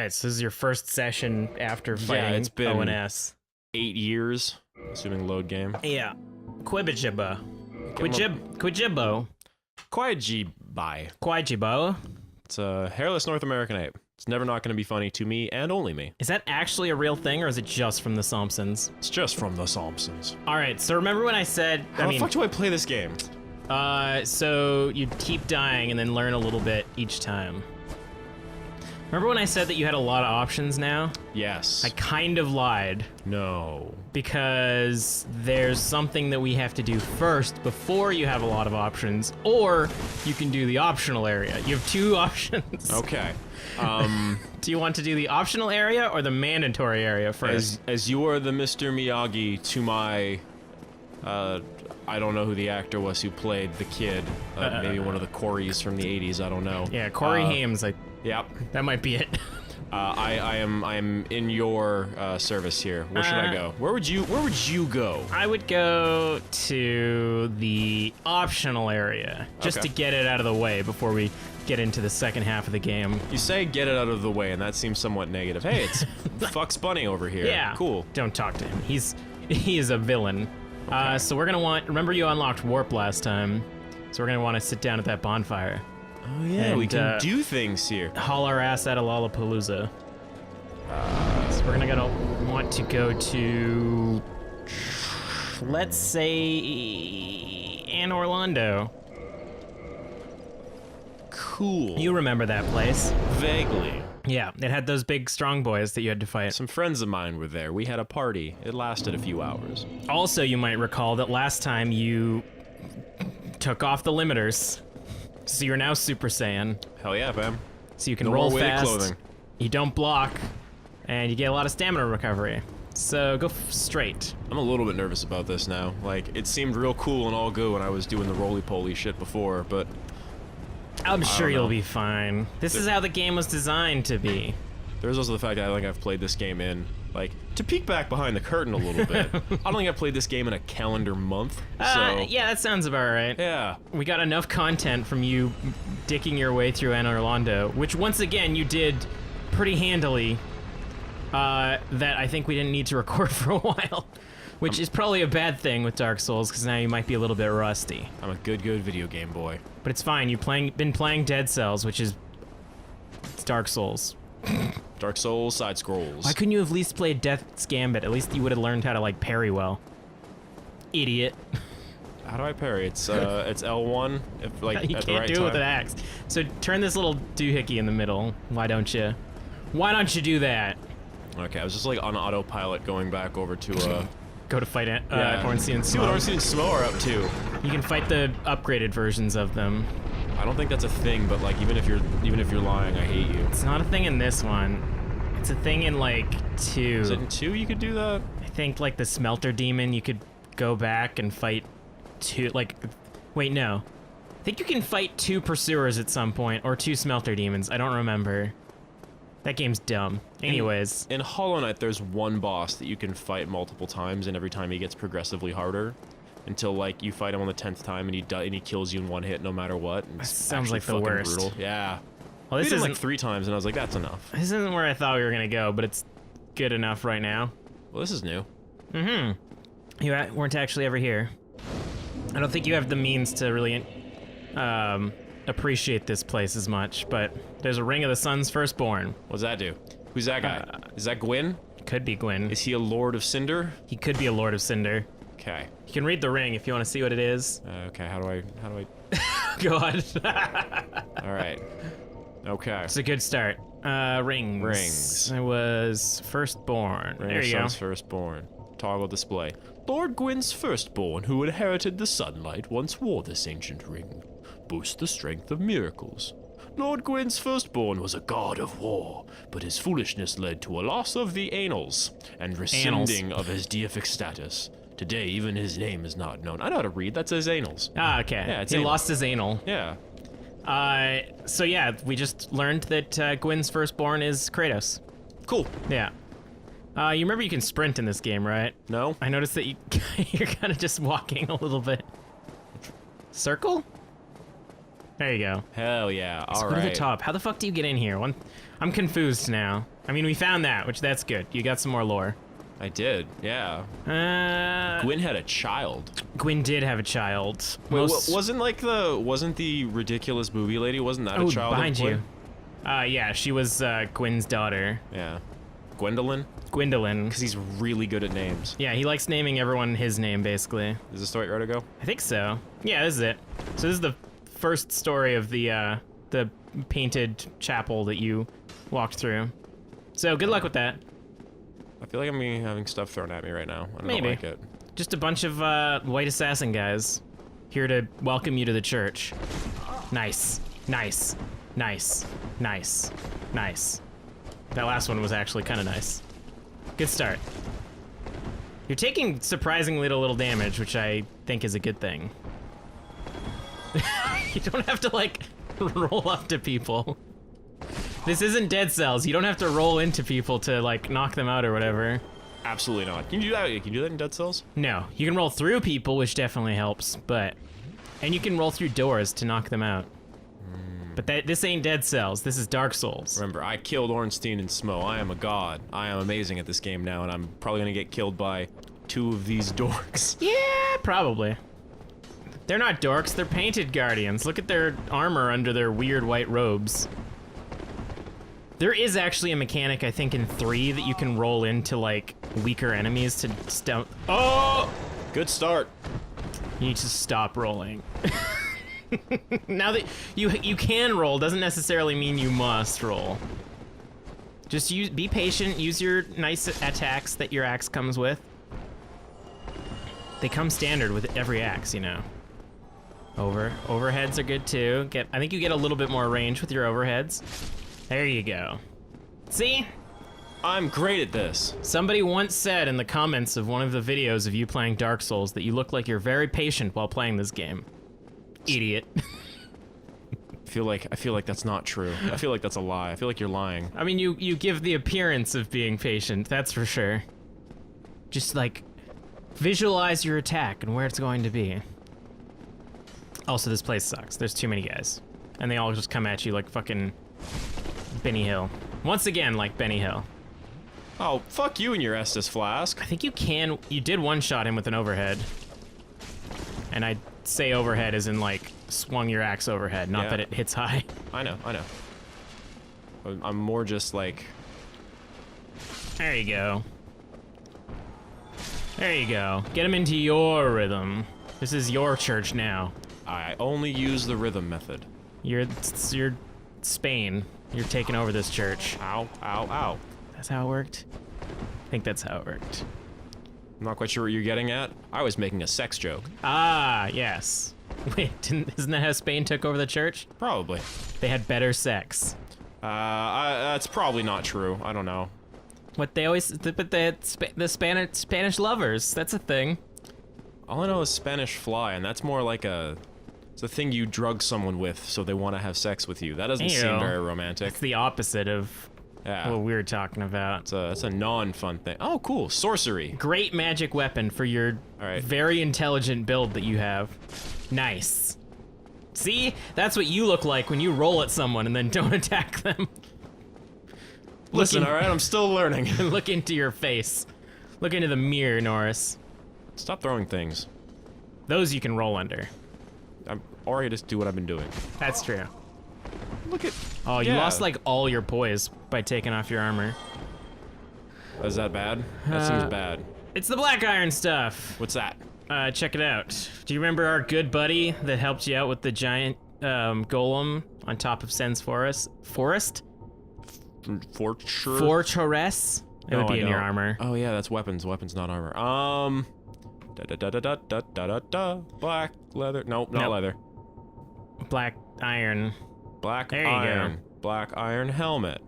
right, so this is your first session after fighting it's been ONS. 8 years, assuming load game. Yeah. Quibijibo. Quijibo. Quaijibai. Quaijibo. It's a hairless North American ape. It's never not going to be funny to me and only me. Is that actually a real thing, or is it just from The Simpsons? It's just from The Simpsons. All right, so remember when I said... How the fuck do I play this game? So you keep dying and then learn a little bit each time. Remember when I said that you had a lot of options now? Yes. I kind of lied. No. Because there's something that we have to do first before you have a lot of options, or you can do the optional area. You have two options. Okay. Do you want to do the optional area or the mandatory area first? As you are the Mr. Miyagi to my, I don't know who the actor was who played the kid. Maybe one of the Corys from the 80s, I don't know. Yeah, Corey Haim, Yep. that might be it. I am in your service here. Where should I go? Where would you go? I would go to the optional area, just to get it out of the way before we get into the second half of the game. You say get it out of the way, and that seems somewhat negative. Hey, it's Fuck's Bunny over here. Yeah. Cool. Don't talk to him. He is a villain. Okay. So we're gonna remember you unlocked warp last time, so we're gonna want to sit down at that bonfire. Oh yeah, And, we can do things here. Haul our ass out of Lollapalooza. So we're gonna want to go to, let's say, Anor Londo. Cool. You remember that place? Vaguely. Yeah, it had those big strong boys that you had to fight. Some friends of mine were there. We had a party. It lasted a few hours. Also, you might recall that last time you took off the limiters. So you're now Super Saiyan. Hell yeah, fam. So you can No roll more weighted fast, clothing. you don't block, and you get a lot of stamina recovery. So go straight. I'm a little bit nervous about this now. Like, it seemed real cool and all good when I was doing the roly-poly shit before, but... I'm sure don't you'll know. be fine. This is how the game was designed to be. There's also the fact that I think I've played this game in, like, to peek back behind the curtain a little bit, I don't think I've played this game in a calendar month, so... Yeah, that sounds about right. Yeah. We got enough content from you dicking your way through Anor Londo, which once again you did pretty handily, that I think we didn't need to record for a while. Which is probably a bad thing with Dark Souls, because now you might be a little bit rusty. I'm a good video game boy. But it's fine, you've been playing Dead Cells, which is... it's Dark Souls. Dark Souls, side scrolls. Why couldn't you have at least played Death's Gambit? At least you would have learned how to, like, parry well. Idiot. How do I parry? It's L1, if, like, You at the can't right do it time. with an axe. So turn this little doohickey in the middle. Why don't you? Why don't you do that? Okay, I was just, like, on autopilot going back over to, Go to fight yeah. Ornstein and See what Smo. Ornstein and Smo are up to. You can fight the upgraded versions of them. I don't think that's a thing, but, like, even if you're lying, I hate you. It's not a thing in this one. It's a thing in, like, 2. Is it in 2 you could do that? I think, like, the Smelter Demon, you could go back and fight 2, like... Wait, no. I think you can fight 2 Pursuers at some point, or 2 Smelter Demons. I don't remember. That game's dumb. Anyways. In Hollow Knight, there's one boss that you can fight multiple times, and every time he gets progressively harder. Until, like, you fight him on the 10th time, and he kills you in one hit no matter what. That sounds like the worst. Brutal. Yeah. Well, this Beat him, isn't like 3 times, and I was like, that's enough. This isn't where I thought we were gonna go, but it's good enough right now. Well, this is new. Mm-hmm. You weren't actually ever here. I don't think you have the means to really appreciate this place as much, but there's a Ring of the Sun's Firstborn. What's that do? Who's that guy? Is that Gwyn? Could be Gwyn. Is he a Lord of Cinder? He could be a Lord of Cinder. Okay. You can read the ring if you want to see what it is. Okay, how do I... Go on. Alright. Okay. It's a good start. Rings. Rings. It was Firstborn. Ring There of you go. Sun's Firstborn. Toggle display. Lord Gwyn's Firstborn, who inherited the sunlight, once wore this ancient ring. Boost the strength of miracles. Lord Gwyn's Firstborn was a god of war, but his foolishness led to a loss of the Annals, and rescinding of his deific status. Today, even his name is not known. I know how to read, that says Annals. Ah, okay. Yeah, it's he anal. lost his anal. Yeah. So yeah, we just learned that Gwyn's Firstborn is Kratos. Cool. Yeah. You remember you can sprint in this game, right? No? I noticed that you're kind of just walking a little bit. Circle? There you go. Hell yeah. Let's All go right. to the top. How the fuck do you get in here? I'm confused now. I mean, we found that, which that's good. You got some more lore. I did. Yeah. Gwyn had a child. Gwyn did have a child. Wait, wasn't the ridiculous movie lady? Wasn't that a child? Behind of Gwyn? you. Yeah, she was Gwyn's daughter. Yeah. Gwendolyn? Gwendolyn. Because he's really good at names. Yeah, he likes naming everyone his name, basically. Is this the right way to go? I think so. Yeah, this is it. So this is the first story of the painted chapel that you walked through. So good luck with that. I feel like I'm having stuff thrown at me right now. I Maybe. don't like it. Just a bunch of white assassin guys here to welcome you to the church. Nice. Nice. Nice. Nice. Nice. That last one was actually kind of nice. Good start. You're taking surprisingly little damage, which I think is a good thing. You don't have to, like, roll up to people. This isn't Dead Cells. You don't have to roll into people to, like, knock them out or whatever. Absolutely not. Can you do that? Can you do that in Dead Cells? No. You can roll through people, which definitely helps, but... And you can roll through doors to knock them out. But this ain't Dead Cells. This is Dark Souls. Remember, I killed Ornstein and Smo. I am a god. I am amazing at this game now, and I'm probably gonna get killed by 2 of these dorks. Yeah, probably. They're not dorks. They're painted guardians. Look at their armor under their weird white robes. There is actually a mechanic, I think, in 3 that you can roll into, like, weaker enemies to stun. Oh! Good start. You need to stop rolling. Now that you can roll doesn't necessarily mean you must roll. Just be patient, use your nice attacks that your axe comes with. They come standard with every axe, you know. Overheads are good too. I think you get a little bit more range with your overheads. There you go. See? I'm great at this. Somebody once said in the comments of one of the videos of you playing Dark Souls that you look like you're very patient while playing this game. Idiot. I feel like that's not true. I feel like that's a lie. I feel like you're lying. I mean, you give the appearance of being patient, that's for sure. Just, like, visualize your attack and where it's going to be. Also, this place sucks. There's too many guys. And they all just come at you like fucking Benny Hill. Once again, like Benny Hill. Oh, fuck you and your Estus Flask. I think you did one-shot him with an overhead. And I'd say overhead as in, like, swung your axe overhead, not that it hits high. I know. I'm more just like... There you go. There you go. Get him into your rhythm. This is your church now. I only use the rhythm method. You're Spain. You're taking over this church. Ow, ow, ow. That's how it worked? I think that's how it worked. I'm not quite sure what you're getting at. I was making a sex joke. Ah, yes. Wait, isn't that how Spain took over the church? Probably. They had better sex. That's probably not true. I don't know. What they always, but the Spanish lovers, that's a thing. All I know is Spanish fly, and that's more like it's a thing you drug someone with so they want to have sex with you. That doesn't seem very romantic. It's the opposite of what we were talking about. It's a non-fun thing. Oh, cool. Sorcery. Great magic weapon for your very intelligent build that you have. Nice. See? That's what you look like when you roll at someone and then don't attack them. Listen, alright, I'm still learning. Look into your face. Look into the mirror, Norris. Stop throwing things. Those you can roll under. Or I just do what I've been doing. That's true. Look at... Oh, you lost like all your poise by taking off your armor. Is that bad? That seems bad. It's the black iron stuff. What's that? Check it out. Do you remember our good buddy that helped you out with the giant golem on top of Sen's forest? Fortress? It would be in your armor. Oh yeah, that's weapons. Weapons, not armor. Black leather. Nope, not leather. Black iron. Black iron. Black iron helmet.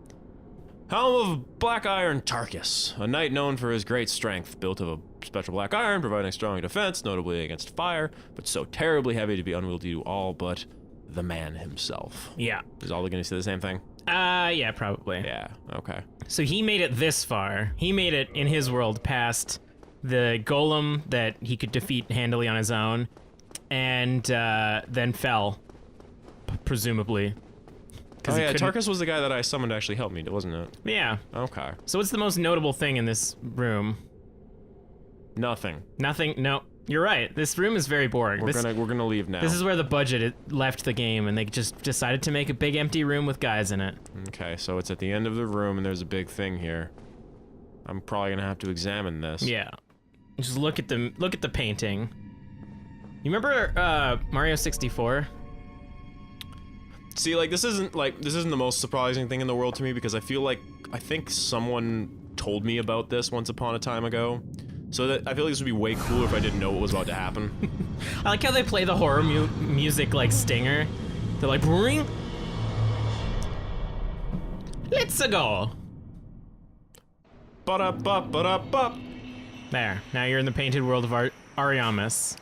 Helm of Black Iron Tarkus, a knight known for his great strength, built of a special black iron, providing strong defense, notably against fire, but so terribly heavy to be unwieldy to all but the man himself. Yeah. Is all going to say the same thing? Yeah, probably. Yeah, okay. So he made it this far. He made it, in his world, past the golem that he could defeat handily on his own, and then fell presumably. Oh he yeah, couldn't- Tarkus was the guy that I summoned to actually help me, wasn't it? Yeah. Okay. So what's the most notable thing in this room? Nothing. Nothing. No, you're right. This room is very boring. We're gonna leave now. This is where the budget left the game, and they just decided to make a big empty room with guys in it. Okay, so it's at the end of the room, and there's a big thing here. I'm probably gonna have to examine this. Yeah. Just look at the painting. You remember Mario 64? See, like this isn't the most surprising thing in the world to me because I think someone told me about this once upon a time ago. So that I feel like this would be way cooler if I didn't know what was about to happen. I like how they play the horror music like stinger. They're like, ring. Let's go. Ba-da-ba-ba-da-ba. There. Now you're in the painted world of Ariamis.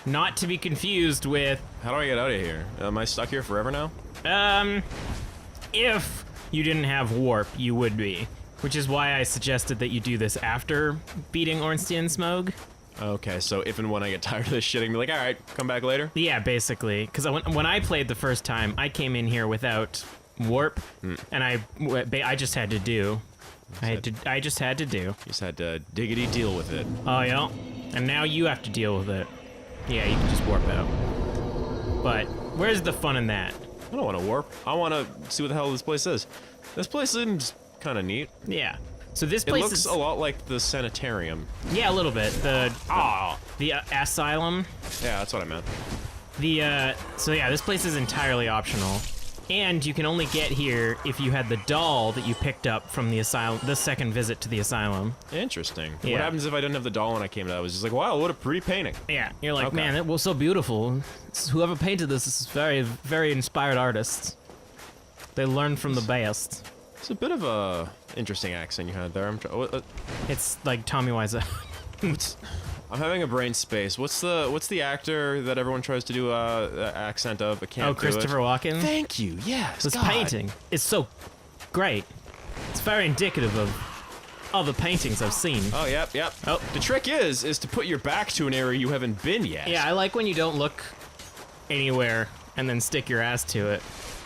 Not to be confused with, How do I get out of here? Am I stuck here forever now? if you didn't have warp, you would be. Which is why I suggested that you do this after beating Ornstein and Smough. Okay, so if and when I get tired of this shit, I can be like, all right, come back later. Yeah, basically. Because when I played the first time, I came in here without warp, and I just had to do. I just had to do. You just had to diggity deal with it. Oh yeah, and now you have to deal with it. Yeah, you can just warp out. But where's the fun in that? I don't want to warp. I want to see what the hell this place is. This place seems kind of neat. Yeah. So this It place looks is a lot like the sanitarium. yeah, a little bit. The asylum. Yeah, that's what I meant. So yeah, this place is entirely optional. And you can only get here if you had the doll that you picked up from the asylum, the second visit to the asylum. Interesting. Yeah. What happens if I didn't have the doll when I came to that? I was just like, wow, what a pretty painting. Yeah, you're like, Okay. man, that was so beautiful. Whoever painted this is very, very inspired artists. They learned from the best. It's a bit of a interesting accent you had there. It's like Tommy Wiseau. I'm having a brain space. What's the actor that everyone tries to do the accent of? I can't Oh, do Christopher it. Walken? Thank you. Yes. This God. painting is so great. It's very indicative of other paintings I've seen. Oh, yep. Oh. The trick is to put your back to an area you haven't been yet. Yeah, I like when you don't look anywhere and then stick your ass to it.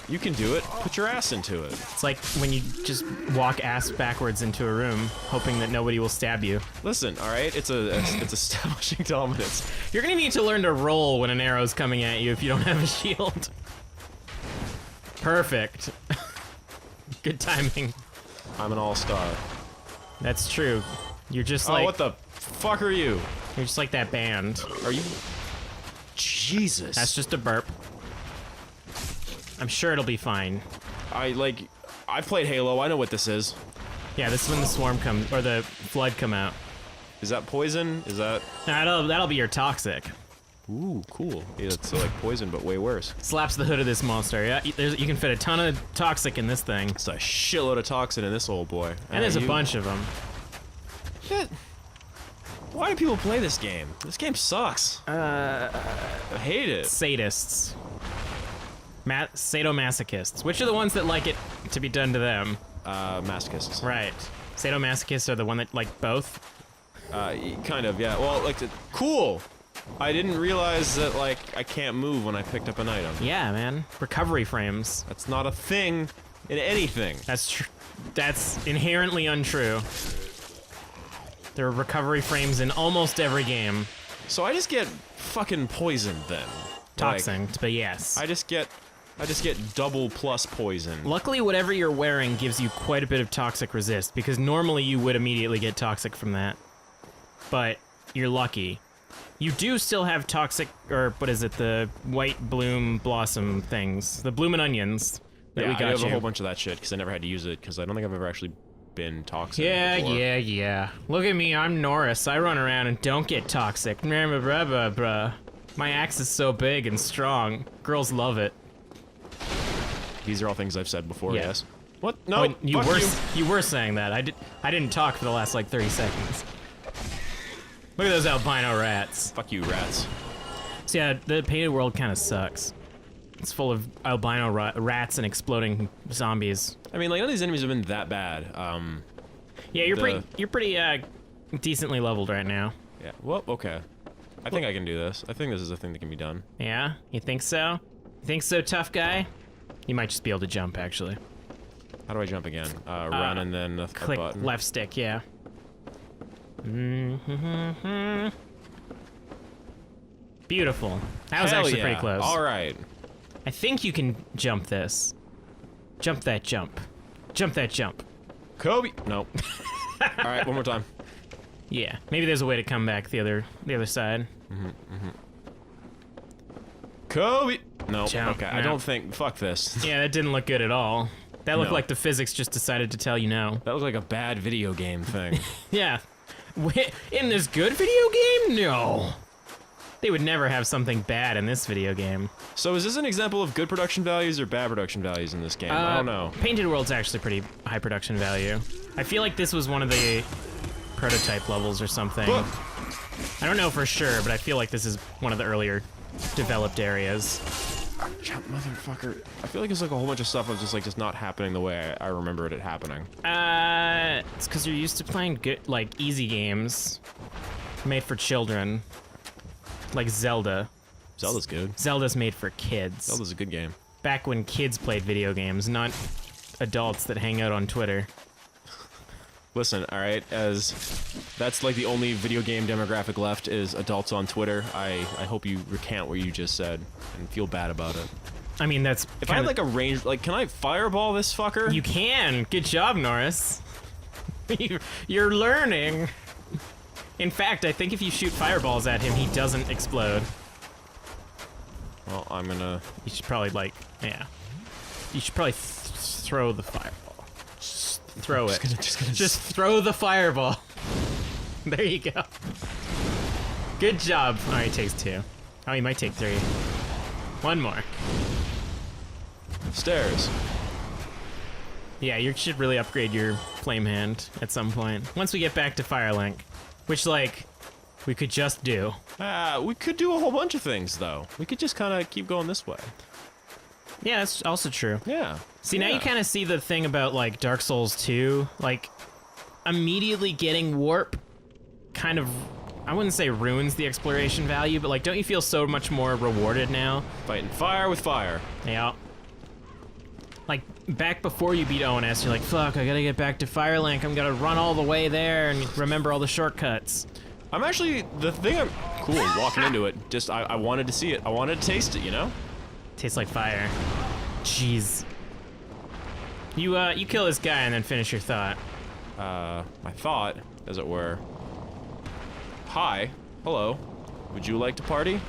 You can do it. Put your ass into it. It's like when you just walk ass backwards into a room, hoping that nobody will stab you. Listen, all right. It's establishing dominance. You're gonna need to learn to roll when an arrow's coming at you if you don't have a shield. Perfect. Good timing. I'm an all-star. That's true. You're just Oh, like what the fuck are you? you're just like that band. Are you? Jesus. That's just a burp. I'm sure it'll be fine. I've played Halo. I know what this is. Yeah, this is when the swarm comes or the flood come out. Is that poison? Is that? Nah, that'll be your toxic. Ooh, cool. Yeah, it's like poison, but way worse. Slaps the hood of this monster. Yeah, you can fit a ton of toxic in this thing, It's a shitload of toxin in this old boy. and there's a bunch of them. Shit. Why do people play this game? This game sucks. I hate it. Sadists. Sadomasochists. Which are the ones that like it to be done to them? Masochists. Right. Sadomasochists are the one that like both? Kind of, yeah. Well, cool. I didn't realize that, I can't move when I picked up an item. Yeah, man. Recovery frames. That's not a thing in anything. That's inherently untrue. There are recovery frames in almost every game. So I just get fucking poisoned then. Toxin, but yes. I just get double plus poison. Luckily, whatever you're wearing gives you quite a bit of toxic resist, because normally you would immediately get toxic from that. But you're lucky. You do still have toxic, or what is it, the white bloom blossom things. The bloomin' onions that we got I have you. a whole bunch of that shit because I never had to use it because I don't think I've ever actually been toxic Yeah, before. yeah. Look at me, I'm Norris. I run around and don't get toxic. Bruh. My axe is so big and strong. Girls love it. These are all things I've said before, Yeah. yes. What? No, Oh, you fuck were saying that. I didn't talk for the last like 30 seconds. Look at those albino rats. Fuck you, rats. So yeah, the painted world kind of sucks. It's full of albino rats and exploding zombies. I mean, none of these enemies have been that bad. Yeah, you're pretty decently leveled right now. Yeah. Well, okay. I think I can do this. I think this is a thing that can be done. Yeah, you think so? Think so, tough guy? You might just be able to jump, actually. How do I jump again? Run and then a Click button. left stick, yeah. Beautiful. That was Hell actually yeah. pretty close. All right. I think you can jump this. Jump that jump. Jump that jump. Kobe. No. All right, one more time. Yeah, maybe there's a way to come back the other side. Kobe. No. Jump. Okay, No. I don't think. Fuck this. Yeah, that didn't look good at all. That looked No. like the physics just decided to tell you no. That looked like a bad video game thing. Yeah. In this good video game? No. They would never have something bad in this video game. So is this an example of good production values or bad production values in this game? I don't know. Painted World's actually pretty high production value. I feel like this was one of the prototype levels or something. Look. I don't know for sure, but I feel like this is one of the earlier developed areas. Jump, motherfucker. I feel like it's like a whole bunch of stuff of just not happening the way I remembered it happening. It's because you're used to playing good, like, easy games made for children. Like Zelda. Zelda's good. Zelda's made for kids. Zelda's a good game. Back when kids played video games, not adults that hang out on Twitter. Listen, all right, as that's like the only video game demographic left is adults on Twitter. I hope you recant what you just said and feel bad about it. I mean, that's If I had like a range, like, can I fireball this fucker? You can. Good job, Norris. You're learning. In fact, I think if you shoot fireballs at him, he doesn't explode. Well, I'm gonna. You should probably, like, yeah. You should probably throw the fireball. Just throw it. Just throw the fireball. There you go. Good job. All right, takes 2. Oh, he might take 3. One more. Stairs. Yeah, you should really upgrade your flame hand at some point. Once we get back to Firelink. Which, like, we could just do. We could do a whole bunch of things, though. We could just kind of keep going this way. Yeah, that's also true. Yeah. See, now you kind of see the thing about, like, Dark Souls 2. Like, immediately getting warp kind of, I wouldn't say ruins the exploration value, but, like, don't you feel so much more rewarded now? Fighting fire with fire. Yeah. Like, back before you beat ONS, you're like, fuck, I gotta get back to Firelink. I'm gonna run all the way there and remember all the shortcuts. I'm actually, the thing I'm cool walking into it, just, I wanted to see it. I wanted to taste it, you know? Tastes like fire. Jeez. You kill this guy and then finish your thought. My thought, as it were. Hi. Hello. Would you like to party?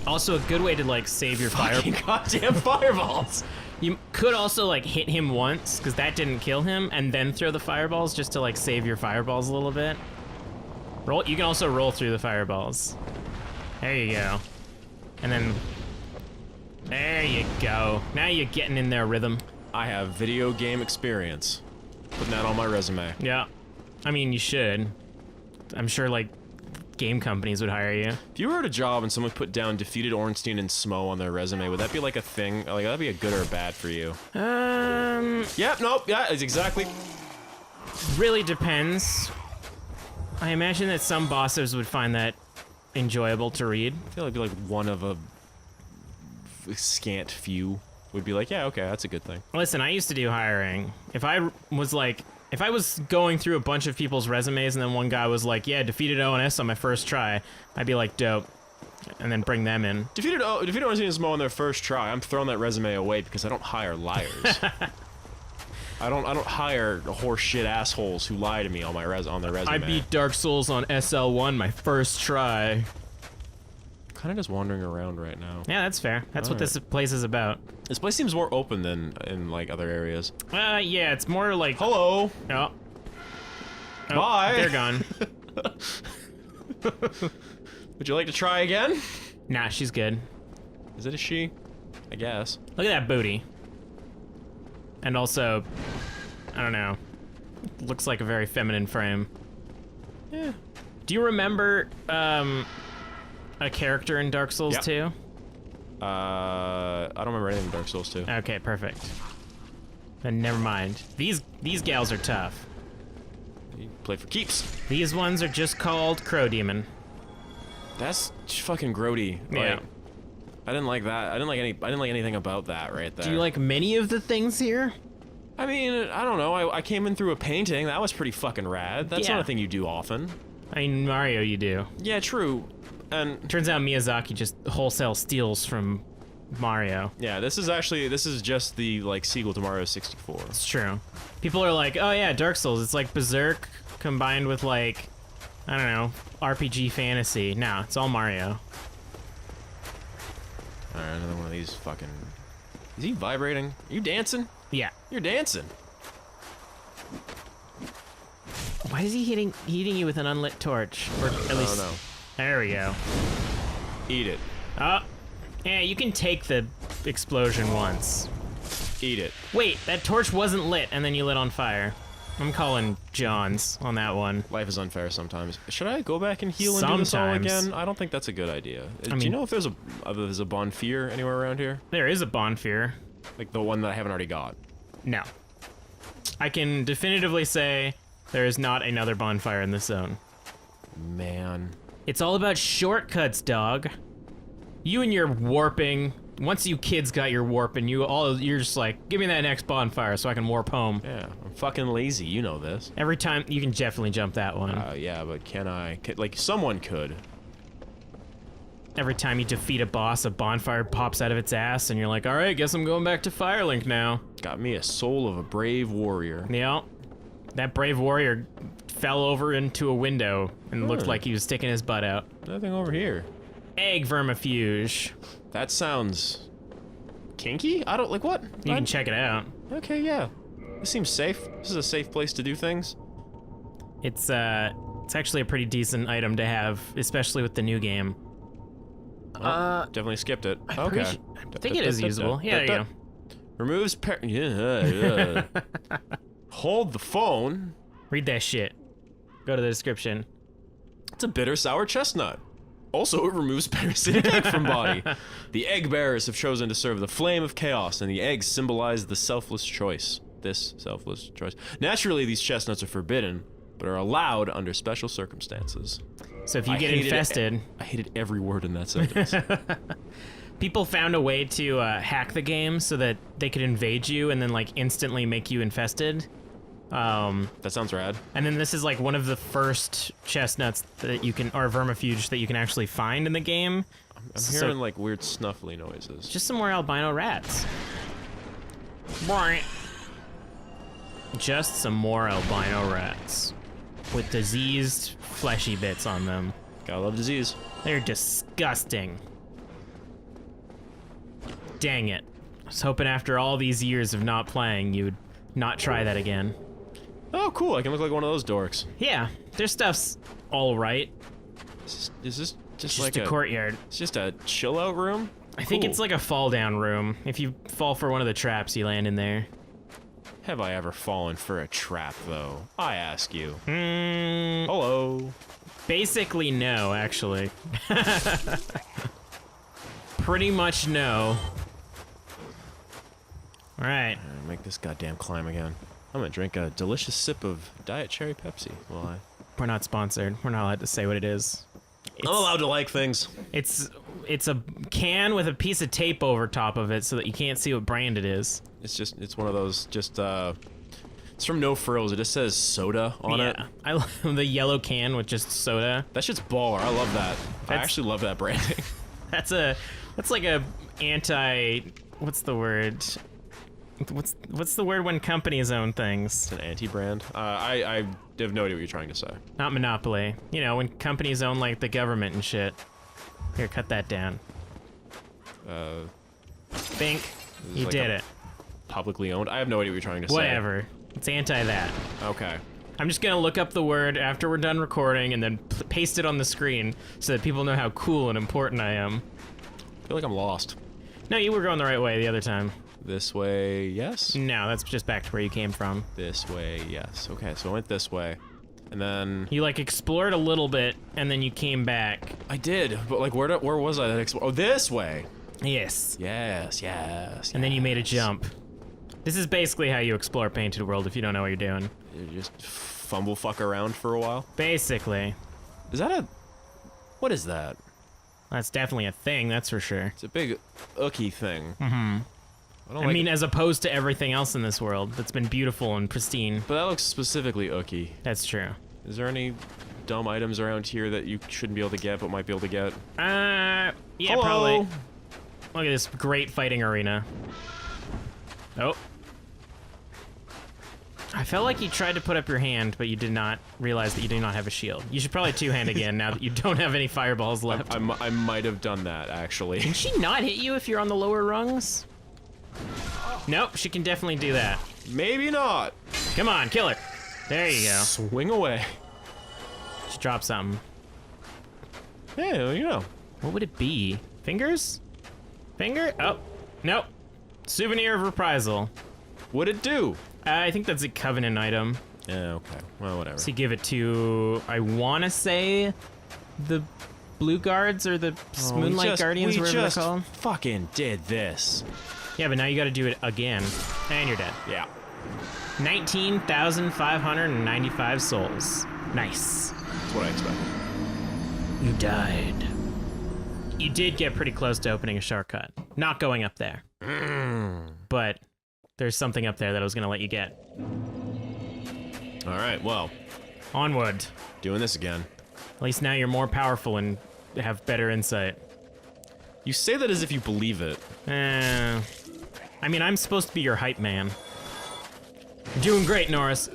Also, a good way to, like, save your Fucking goddamn fireballs! You could also, like, hit him once, because that didn't kill him, and then throw the fireballs just to, like, save your fireballs a little bit. You can also roll through the fireballs. There you go. And then... There you go. Now you're getting in their rhythm. I have video game experience. Putting that on my resume. Yeah. I mean, you should. I'm sure, like, game companies would hire you. If you were at a job and someone put down defeated Ornstein and Smo on their resume, would that be like a thing? Like, that'd be a good or a bad for you? Yep, nope, yeah, it's exactly. Really depends. I imagine that some bosses would find that enjoyable to read. I feel like it'd be like one of a scant few would be like, yeah, okay, that's a good thing. Listen, I used to do hiring. If I was going through a bunch of people's resumes and then one guy was like, yeah, defeated ONS on my first try, I'd be like, dope. And then bring them in. Defeated Ornstein and Smo on their first try, I'm throwing that resume away because I don't hire liars. I don't hire horseshit assholes who lie to me on their resume. I beat Dark Souls on SL1 my first try. Kind of just wandering around right now. Yeah, that's fair. That's what this place is about. This place seems more open than in like other areas. Yeah, it's more like... Hello. Oh. Bye. They're gone. Would you like to try again? Nah, she's good. Is it a she? I guess. Look at that booty. And also, I don't know. Looks like a very feminine frame. Yeah. Do you remember a character in Dark Souls 2? I don't remember anything in Dark Souls 2. Okay, perfect. Then never mind. These gals are tough. You play for keeps. These ones are just called Crow Demon. That's fucking grody. Yeah. Like, I didn't like that. I didn't like anything about that right there. Do you like many of the things here? I mean, I don't know. I came in through a painting. That was pretty fucking rad. That's Yeah. not a thing you do often. I mean, Mario, you do. Yeah, true. And Turns out Miyazaki just wholesale steals from Mario. yeah, this is just the like sequel to Mario 64. It's true. People are like, oh yeah, Dark Souls. It's like Berserk combined with like, I don't know, RPG fantasy. No, it's all Mario. Alright, another one of these fucking... Is he vibrating? Are you dancing? Yeah. You're dancing. Why is he hitting you with an unlit torch? Or at least... Oh, no. There we go. Eat it. Oh. Yeah, you can take the explosion once. Eat it. Wait, that torch wasn't lit and then you lit on fire. I'm calling Johns on that one. Life is unfair sometimes. Should I go back and heal and do this all Sometimes. again? I don't think that's a good idea. Do you mean- know if there's a BONFIRE anywhere around here? There is a BONFIRE. Like the one that I haven't already got. No. I can definitively say there is not another bonfire in this zone. Man. It's all about shortcuts, dog. You and your warping. Once you kids got your warping, you're just like, give me that next bonfire so I can warp home. Yeah, I'm fucking lazy. You know this. Every time, you can definitely jump that one. Yeah, but can I? Like, someone could. Every time you defeat a boss, a bonfire pops out of its ass, and you're like, all right, guess I'm going back to Firelink now. Got me a soul of a brave warrior. Yeah. That brave warrior fell over into a window and looked like he was sticking his butt out. Nothing over here. Egg vermifuge. That sounds kinky? I don't like what? You can check it out. Okay, yeah. This seems safe. This is a safe place to do things. It's actually a pretty decent item to have, especially with the new game. Definitely skipped it. I'm Okay. I think it is usable. Yeah, there you go. Removes yeah. Hold the phone. Read that shit. Go to the description. It's a bitter sour chestnut. Also, it removes parasitic egg from body. The egg bearers have chosen to serve the flame of chaos, and the eggs symbolize the selfless choice. This selfless choice. Naturally, these chestnuts are forbidden, but are allowed under special circumstances. So if you I get hated infested, I hated every word in that sentence. people found a way to hack the game so that they could invade you and then like instantly make you infested. That sounds rad. And then this is like one of the first chestnuts that you can, or vermifuge that you can actually find in the game. I'm hearing like weird snuffly noises. Just some more albino rats. Boing. Just some more albino rats with diseased fleshy bits on them. Gotta love disease. They're disgusting. Dang it. I was hoping after all these years of not playing, you'd not try that again. Oh, cool. I can look like one of those dorks. Yeah, their stuff's all right. Is this just Just like a courtyard. It's just a chill out room? I think Cool. it's like a fall down room. If you fall for one of the traps, you land in there. Have I ever fallen for a trap, though? I ask you. Hmm. Hello. Basically, no, actually. Pretty much no. Alright. Make this goddamn climb again. I'm gonna drink a delicious sip of Diet Cherry Pepsi while I... We're not sponsored. We're not allowed to say what it is. I'm allowed to like things. It's a can with a piece of tape over top of it so that you can't see what brand it is. It's one of those it's from No Frills. It just says soda on it. Yeah. I love the yellow can with just soda. That shit's baller. I love that. I That's- actually love that branding. That's like a anti, what's the word? What's the word when companies own things? It's an anti-brand. I have no idea what you're trying to say. Not monopoly. You know, when companies own like the government and shit. Here, cut that down. Bink. You like did a- it. Publicly owned. I have no idea what you're trying to say. Whatever. It's anti that. Okay. I'm just gonna look up the word after we're done recording and then paste it on the screen so that people know how cool and important I am. I feel like I'm lost. No, you were going the right way the other time. This way, yes. No, that's just back to where you came from. This way, yes. Okay, so I went this way. And then... You like explored a little bit and then you came back. I did, but like where was I that oh, this way! Yes. Yes. And then you made a jump. This is basically how you explore Painted World if you don't know what you're doing. You just fumble fuck around for a while. Basically. Is that a... What is that? That's definitely a thing, that's for sure. It's a big ooky thing. I mean, as opposed to everything else in this world that's been beautiful and pristine. But that looks specifically ooky. That's true. Is there any dumb items around here that you shouldn't be able to get but might be able to get? Yeah, Hello? probably. Look at this great fighting arena. Oh. I felt like you tried to put up your hand, but you did not realize that you do not have a shield. You should probably two-hand again now that you don't have any fireballs left. I might have done that, actually. Can she not hit you if you're on the lower rungs? Nope, she can definitely do that. Maybe not. Come on, kill her. There you go. Swing away. Just drop something. Yeah, you know. What would it be? Fingers? Finger? Oh, nope. Souvenir of reprisal. What'd it do? I think that's a Covenant item. Yeah, okay. Well, whatever. So you give it to, I want to say, the Blue Guards or the Moonlight Guardians, whatever they're called. Fucking did this. Yeah, but now you got to do it again, and you're dead. Yeah. 19,595 souls. Nice. That's what I expected. You died. You did get pretty close to opening a shortcut. Not going up there. But there's something up there that I was going to let you get. All right, well. Onward. Doing this again. At least now you're more powerful and have better insight. You say that as if you believe it. I mean, I'm supposed to be your hype man. You're doing great, Norris.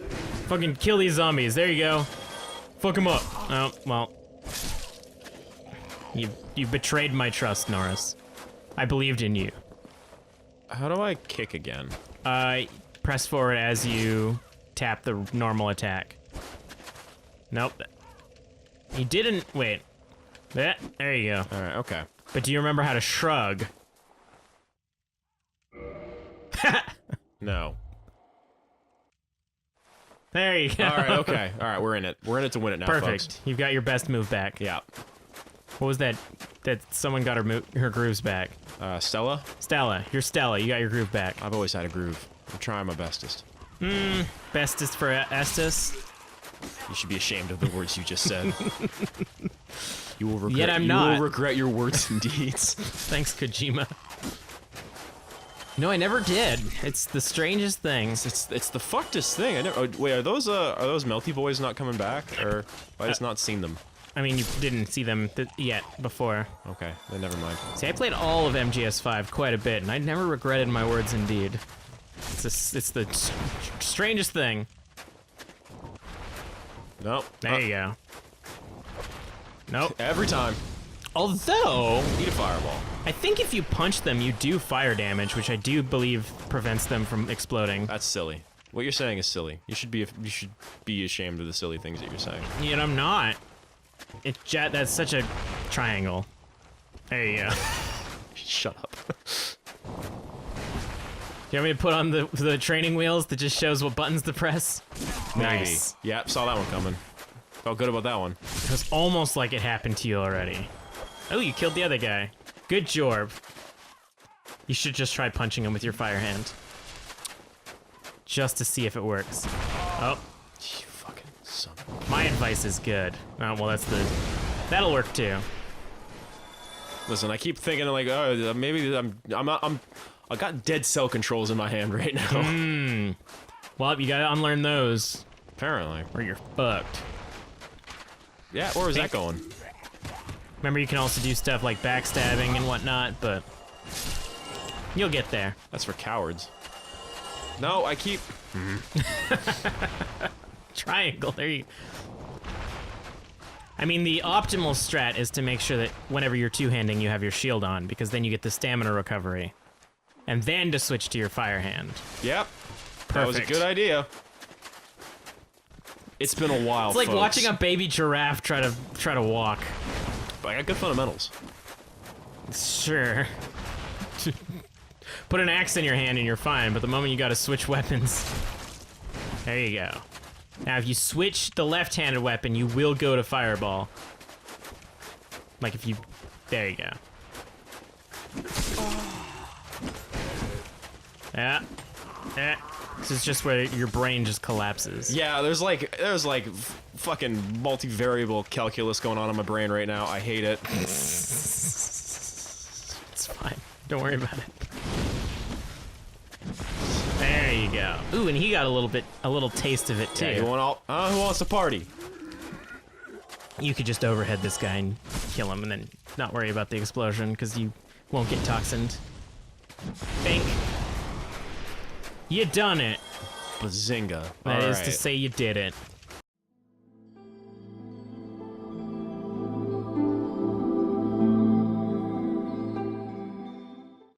Fucking kill these zombies. There you go. Fuck them up. Oh, well. You betrayed my trust, Norris. I believed in you. How do I kick again? Press forward as you tap the normal attack. Nope. You didn't... Wait. There you go. All right, okay. But do you remember how to shrug? No. There you go. All right, okay. All right, we're in it. We're in it to win it now, Perfect. folks. You've got your best move back. Yeah. What was that? That someone got her grooves back. Stella? Stella. You're Stella. You got your groove back. I've always had a groove. I'm trying my bestest. Bestest for Estes. You should be ashamed of the words you just said. You will regret. Yet I'm you not. will regret your words and deeds. Thanks, Kojima. No, I never did. It's the strangest thing. It's the fuckedest thing. I never. Oh, wait, are those Melty Boys not coming back, or have I just not seen them? I mean, you didn't see them yet before. Okay, then never mind. See, I played all of MGS5 quite a bit, and I never regretted my words and deed. It's the strangest thing. Nope. There you go. Nope. Every time. Although, Eat a fireball. I think if you punch them, you do fire damage, which I do believe prevents them from exploding. That's silly. What you're saying is silly. You should be ashamed of the silly things that you're saying. Yet I'm not. That's such a triangle. There you go. Shut up. Do you want me to put on the training wheels that just shows what buttons to press? Nice. Maybe. Yep, saw that one coming. Felt good about that one. It was almost like it happened to you already. Oh, you killed the other guy. Good job. You should just try punching him with your fire hand. Just to see if it works. Oh. You fucking son of a... My advice is good. Oh, well, that'll work too. Listen, I keep thinking like, oh, maybe I got dead cell controls in my hand right now. Well, you gotta unlearn those, Apparently. or you're fucked. Yeah, where was that going? Remember, you can also do stuff like backstabbing and whatnot, but you'll get there. That's for cowards. No, I keep... Triangle, there you... I mean, the optimal strat is to make sure that whenever you're two-handing, you have your shield on, because then you get the stamina recovery. And then to switch to your fire hand. Yep. That was a good idea. It's been a while, It's like folks. watching a baby giraffe try to walk. But I got good fundamentals. Sure. Put an axe in your hand and you're fine, but the moment you gotta switch weapons... There you go. Now, if you switch the left-handed weapon, you will go to Fireball. Like if you... There you go. Yeah. Yeah. This is just where your brain just collapses. Yeah, there's like fucking multivariable calculus going on in my brain right now. I hate it. fine. Don't worry about it. There you go. Ooh, and he got a little taste of it too. Yeah, you want all? Who wants to party? You could just overhead this guy and kill him, and then not worry about the explosion because you won't get toxined. Bink. You done it. Bazinga. That All is right. to say, you did it.